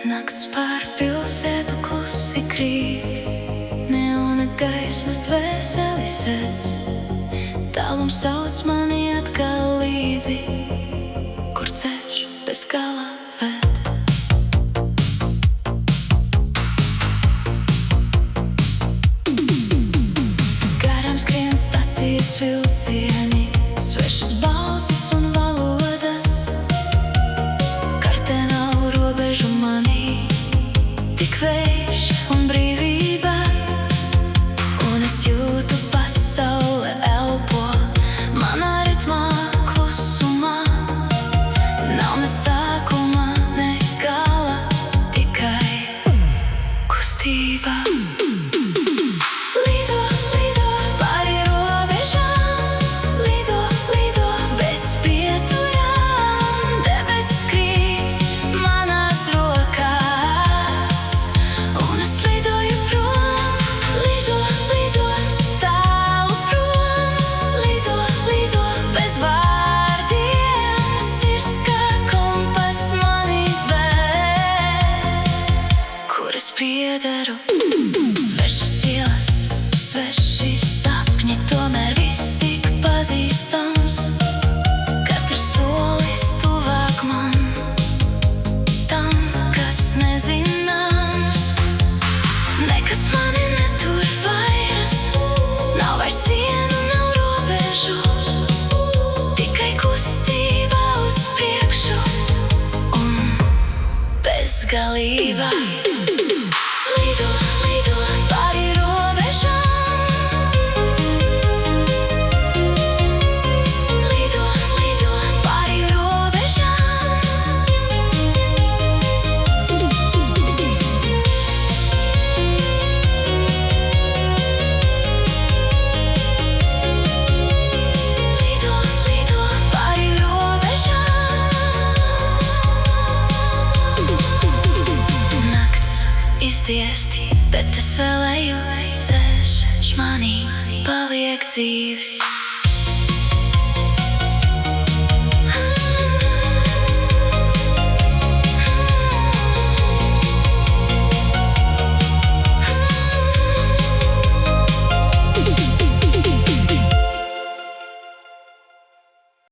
Nakts pār pilsētu klusi krīt, neona gaismas dvēseli sedz. Tālums sauc mani atkal līdzi, kur ceļš bez gala ved. Garām skrien stacijas vilcieni, svešas balsis un valodas. Kartē nav robežu manī, tik vējš un brīvība. Un es jūtu pasaule elpo manā ritmā klusumā. Nav ne sākuma, ne gala, tikai kustība. Lido, lido pāri robežām, lido, lido bez pieturām. Debesis krīt manās rokās, un es lidoju prom. Lido, lido tālu prom, lido, lido bez vārdiem. Sirds kā kompas mani ved, kur es piederu. Svešas ielas, sveši sapņi, tomēr viss tik pazīstams. Katrs solis tuvāk man, tam, kas nezināms. Nekas mani netur vairs, nav vairs sienu, nav robežu, tikai kustība uz priekšu un bezgalība. Lido, lido pāri robežām, lido, lido pāri robežām. Lido, lido pāri robežām. Nakts izdiesti, bet es vēl eju, ceļš manī paliek dzīves.